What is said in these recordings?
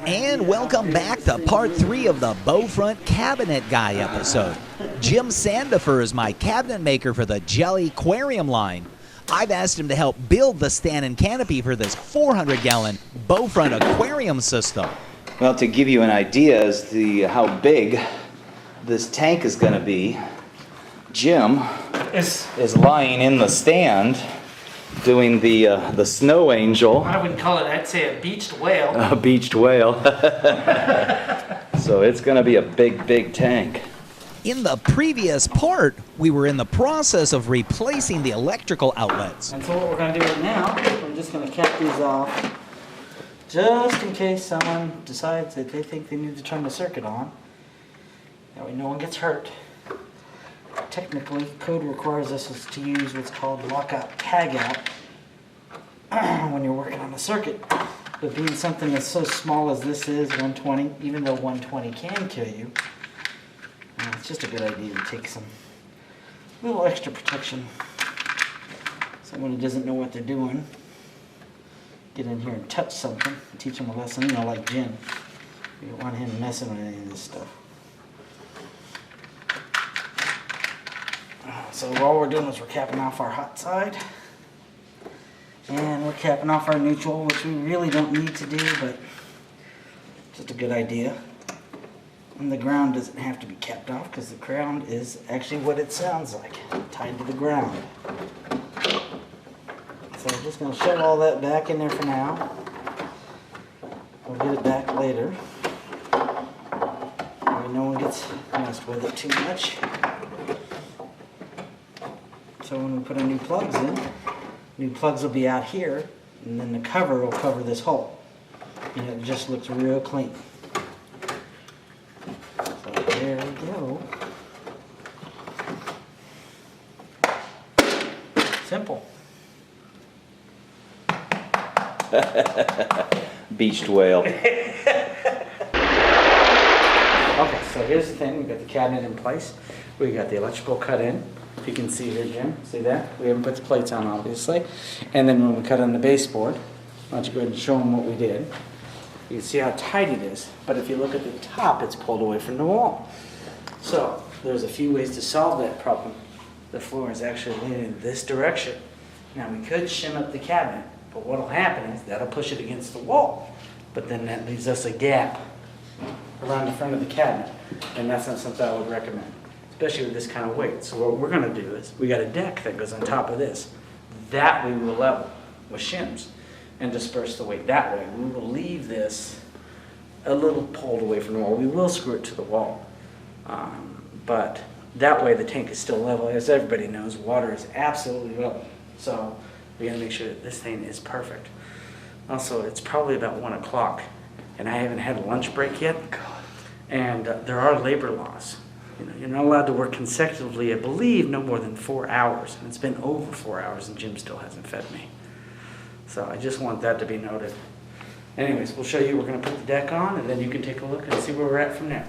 And welcome back to part 3 of the Bowfront Cabinet Guy episode. Jim Sandifer is my cabinet maker for the Jelly Aquarium line. I've asked him to help build the stand and canopy for this 400-gallon Bowfront aquarium system. Well, to give you an idea as to how big this tank is going to be, Jim is lying in the stand doing the snow angel. I wouldn't call it, I'd say a beached whale. A beached whale. So it's going to be a big, big tank. In the previous part, we were in the process of replacing the electrical outlets. And so what we're going to do right now, we're just going to cap these off, just in case someone decides that they think they need to turn the circuit on. That way no one gets hurt. Technically, code requires us to use what's called lockout tagout when you're working on the circuit. But being something that's so small as this is, 120, even though 120 can kill you, it's just a good idea to take some little extra protection. Someone who doesn't know what they're doing, get in here and touch something, and teach them a lesson, you know, like Jim. You don't want him messing with any of this stuff. So all we're doing is we're capping off our hot side, and we're capping off our neutral, which we really don't need to do, but just a good idea. And the ground doesn't have to be capped off because the ground is actually what it sounds like, tied to the ground. So I'm just going to shove all that back in there for now. We'll get it back later. No one gets messed with it too much. So when we put our new plugs in, new plugs will be out here, and then the cover will cover this hole. And it just looks real clean. So there we go. Simple. Beached whale. Okay, so here's the thing. We've got the cabinet in place. We got the electrical cut in. If you can see here, Jim, see that? We haven't put the plates on, obviously. And then when we cut on the baseboard, why don't you go ahead and show them what we did. You can see how tight it is, but if you look at the top, it's pulled away from the wall. So there's a few ways to solve that problem. The floor is actually leaning in this direction. Now we could shim up the cabinet, but what'll happen is that'll push it against the wall. But then that leaves us a gap around the front of the cabinet, and that's not something I would recommend, especially with this kind of weight. So what we're going to do is we got a deck that goes on top of this. That we will level with shims and disperse the weight that way. We will leave this a little pulled away from the wall. We will screw it to the wall, but that way the tank is still level. As everybody knows, water is absolutely level. So we got to make sure that this thing is perfect. Also, it's probably about 1 o'clock, and I haven't had a lunch break yet. And there are labor laws. You know, you're not allowed to work consecutively, I believe, no more than 4 hours. And it's been over 4 hours, and Jim still hasn't fed me. So I just want that to be noted. Anyways, we'll show you. We're going to put the deck on, and then you can take a look and see where we're at from there.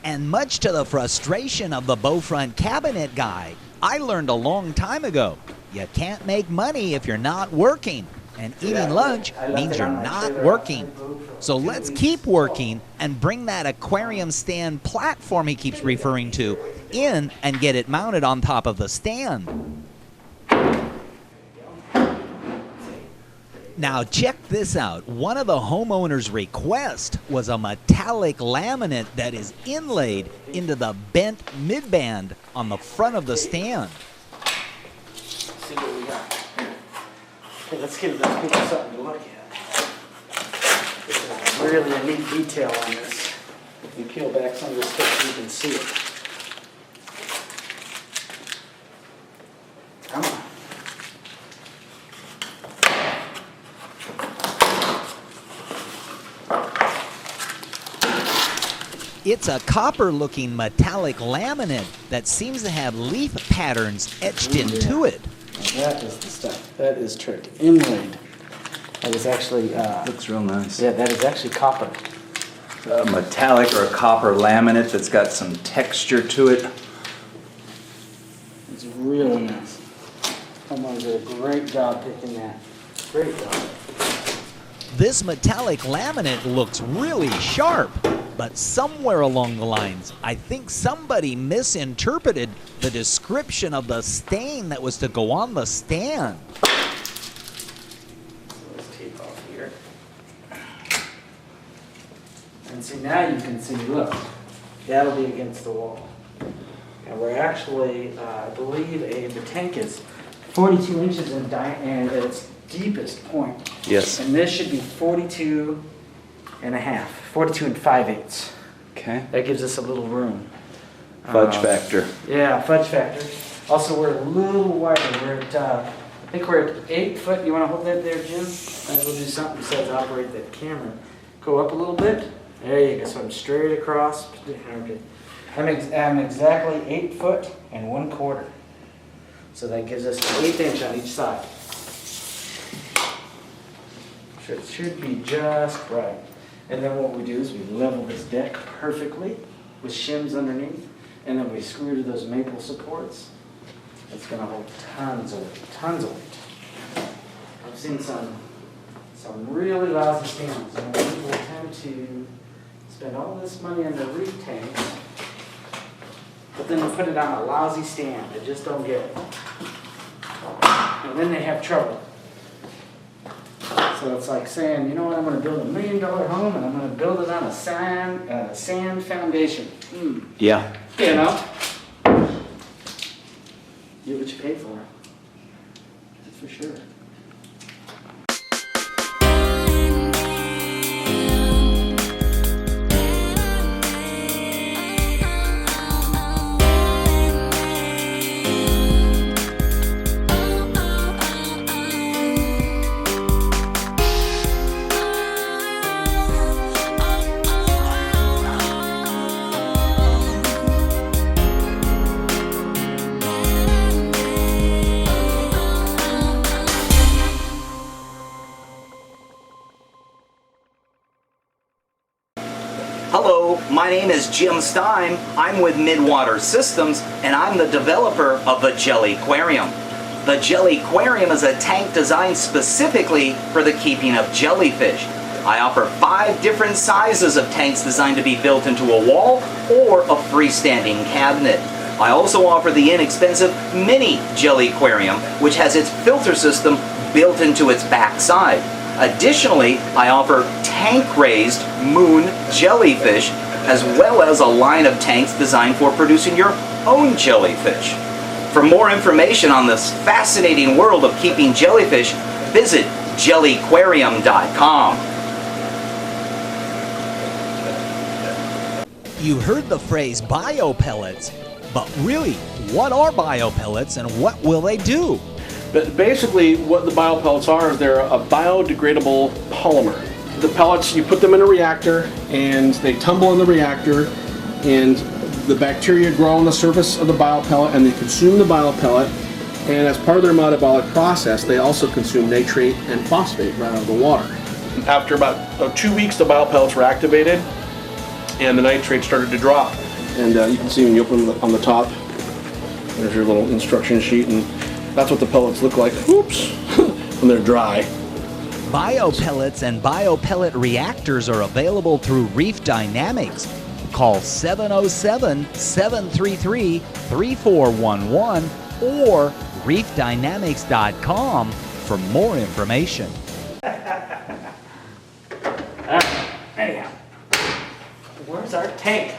And much to the frustration of the Bowfront Cabinet Guy, I learned a long time ago, you can't make money if you're not working. And eating lunch means you're not working. So let's keep working and bring that aquarium stand platform he keeps referring to in and get it mounted on top of the stand. Now check this out. One of the homeowners' requests was a metallic laminate that is inlaid into the bent midband on the front of the stand. See what we got. Okay, let's give those people something to look at. This is really a neat detail on this. If you peel back some of this stuff, you can see it. Come on. It's a copper-looking metallic laminate that seems to have leaf patterns etched into it. Now that is the stuff. That is trick. Inlaid. That is actually... Looks real nice. Yeah, that is actually copper. A metallic or a copper laminate that's got some texture to it. It's really nice. Someone did a great job picking that. Great job. This metallic laminate looks really sharp, but somewhere along the lines, I think somebody misinterpreted the description of the stain that was to go on the stand. Let's tape off here. And see, now you can see, look, that'll be against the wall. And we're actually, I believe the tank is 42 inches in diameter at its deepest point. Yes. And this should be 42 and a half, 42 and 5/8. Okay. That gives us a little room. Fudge factor. Yeah, fudge factor. Also, we're a little wider. We're at, I think we're at 8 foot. You want to hold that there, Jim? Might as well do something besides operate that camera. Go up a little bit. There you go. So I'm straight across. Okay. I'm exactly 8 foot and 1/4. So that gives us an 1/8 inch on each side. So it should be just right. And then what we do is we level this deck perfectly with shims underneath, and then we screw to those maple supports. It's going to hold tons of weight, tons of weight. I've seen some really lousy stands, and people tend to spend all this money on their reef tanks, but then they put it on a lousy stand. They just don't get it. And then they have trouble. So it's like saying, you know what, I'm going to build $1 million home and I'm going to build it on a sand foundation. Yeah. You know? Get what you pay for. That's for sure. Hello, my name is Jim Stein. I'm with Midwater Systems, and I'm the developer of the Jelly Aquarium. The Jelly Aquarium is a tank designed specifically for the keeping of jellyfish. I offer 5 different sizes of tanks designed to be built into a wall or a freestanding cabinet. I also offer the inexpensive Mini Jelly Aquarium, which has its filter system built into its backside. Additionally, I offer tank-raised moon jellyfish, as well as a line of tanks designed for producing your own jellyfish. For more information on this fascinating world of keeping jellyfish, visit jellyaquarium.com. You heard the phrase biopellets, but really, what are biopellets and what will they do? But basically what the biopellets are is they're a biodegradable polymer. The pellets, you put them in a reactor and they tumble in the reactor, and the bacteria grow on the surface of the biopellet and they consume the biopellet, and as part of their metabolic process they also consume nitrate and phosphate right out of the water. After about 2 weeks the biopellets were activated and the nitrate started to drop. And you can see when you open them on the top, there's your little instruction sheet, and that's what the pellets look like, oops, when they're dry. Biopellets and biopellet reactors are available through Reef Dynamics. Call 707-733-3411 or reefdynamics.com for more information. Anyhow, where's our tank?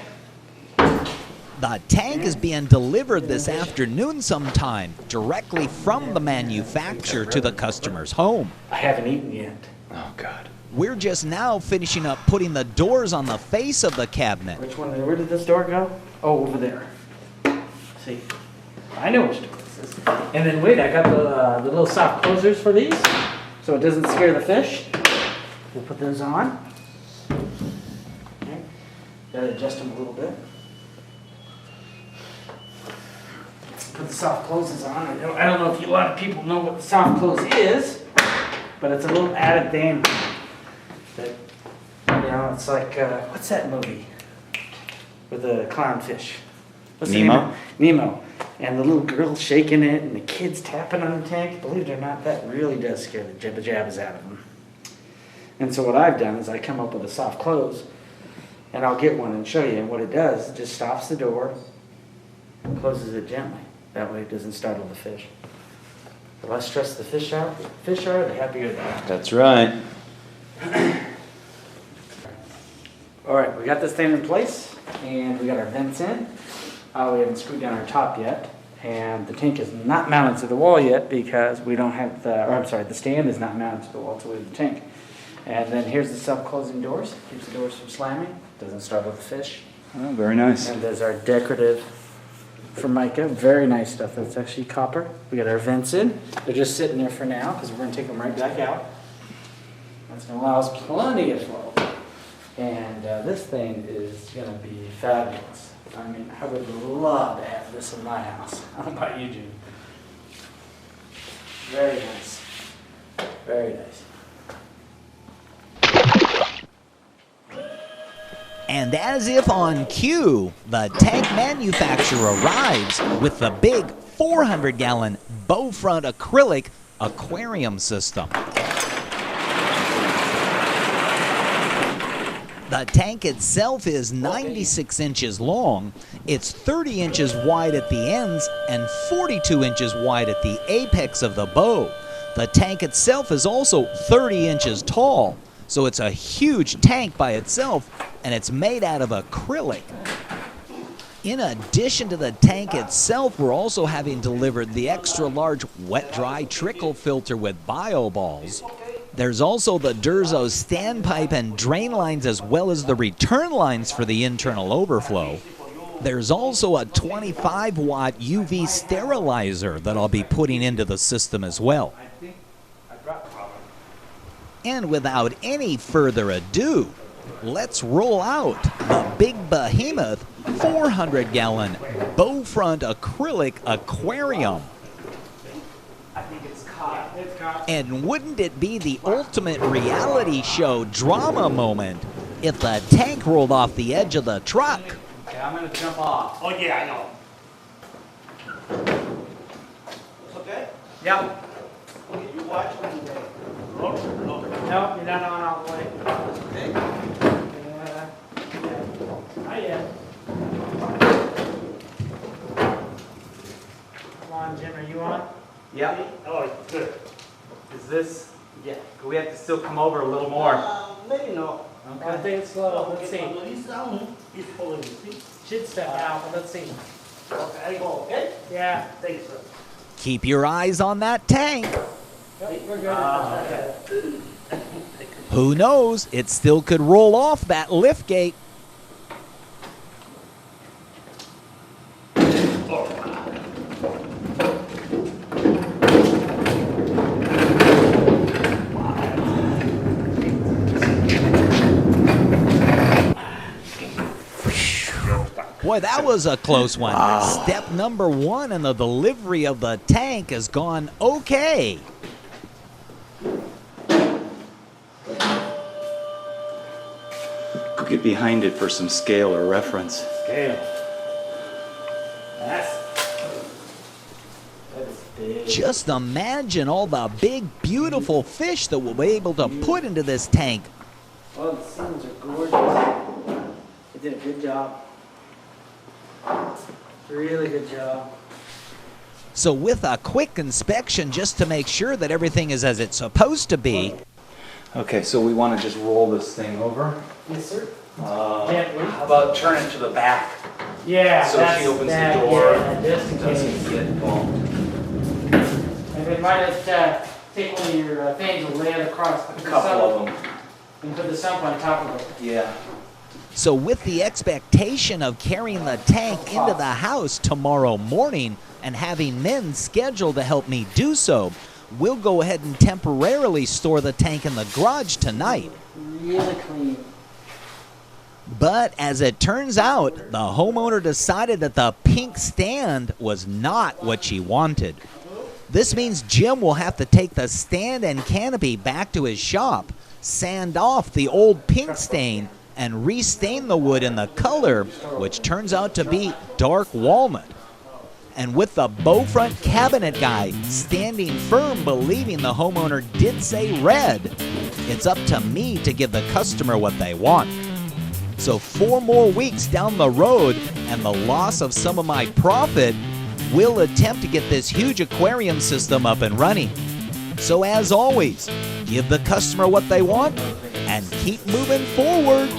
The tank is being delivered this afternoon sometime, directly from the manufacturer to the customer's home. I haven't eaten yet. Oh, God. We're just now finishing up putting the doors on the face of the cabinet. Which one? Where did this door go? Oh, over there. See, I know which door this is. And then wait, I got the little soft closers for these, so it doesn't scare the fish. We'll put those on. Okay. Gotta adjust them a little bit. Put the soft closes on. I don't know if a lot of people know what the soft close is, but it's a little added thing that, you know, it's like, what's that movie with the clownfish? What's the name Nemo? of it? Nemo. And the little girl shaking it and the kids tapping on the tank. Believe it or not, that really does scare the jibba jabbas out of them. And so what I've done is I come up with a soft close, and I'll get one and show you. And what it does, it just stops the door, closes it gently. That way it doesn't startle the fish. The less stress the fish are, the happier they are. That's right. All right, we got this thing in place, and we got our vents in. We haven't screwed down our top yet, and the tank is not mounted to the wall yet because we don't have the stand is not mounted to the wall, so we have the tank. And then here's the self-closing doors. Keeps the doors from slamming. Doesn't startle the fish. Oh, very nice. And there's our decorative Formica. Very nice stuff. That's actually copper. We got our vents in. They're just sitting there for now because we're going to take them right back out. That's going to allow us plenty of flow. And this thing is going to be fabulous. I mean, I would love to have this in my house. I don't know about you, June. Very nice. Very nice. And as if on cue, the tank manufacturer arrives with the big 400-gallon Bowfront acrylic aquarium system. The tank itself is 96 inches long, it's 30 inches wide at the ends, and 42 inches wide at the apex of the bow. The tank itself is also 30 inches tall, so it's a huge tank by itself, and it's made out of acrylic. In addition to the tank itself, we're also having delivered the extra large wet-dry trickle filter with bio balls. There's also the Durzo standpipe and drain lines, as well as the return lines for the internal overflow. There's also a 25-watt UV sterilizer that I'll be putting into the system as well. And without any further ado, let's roll out the big behemoth 400-gallon Bowfront acrylic aquarium. And wouldn't it be the ultimate reality show drama moment if the tank rolled off the edge of the truck? Okay, I'm going to jump off. Oh yeah, I know. It's okay? Yep. Okay, you watch when you Nope, you're not on all the way. Okay. Not yet. Come on, Jim, are you on? Yeah. Oh, good. Is this? Yeah. We have to still come over a little more. Maybe no. I think it's slow. Let's see. When he's down, he's pulling his feet. Should step out, but let's see. Okay, I go, okay? Yeah. Thanks, sir. Keep your eyes on that tank. Yep, we're good. Who knows? It still could roll off that lift gate. Boy, that was a close one. Step number 1 in the delivery of the tank has gone okay. Go get behind it for some scale or reference. Scale. That is big. Just imagine all the big, beautiful fish that we'll be able to put into this tank. Oh, the seams are gorgeous. They did a good job. Really good job. So with a quick inspection just to make sure that everything is as it's supposed to be, Okay, so we want to just roll this thing over. Yes, sir. How about turn it to the back? Yeah, So that's, she opens that, the door. Yeah, just in Doesn't case. get bumped. And then might just take one of your things and lay it across A couple of them. and put the sump on top of it. Yeah. so with the expectation of carrying the tank into the house tomorrow morning and having men scheduled to help me do so, we'll go ahead and temporarily store the tank in the garage tonight. Really clean. But as it turns out, the homeowner decided that the pink stand was not what she wanted. This means Jim will have to take the stand and canopy back to his shop, sand off the old pink stain, and restain the wood in the color, which turns out to be dark walnut. And with the Bowfront cabinet guy standing firm, believing the homeowner did say red, it's up to me to give the customer what they want. So 4 more weeks down the road and the loss of some of my profit, we'll attempt to get this huge aquarium system up and running. So as always, give the customer what they want and keep moving forward.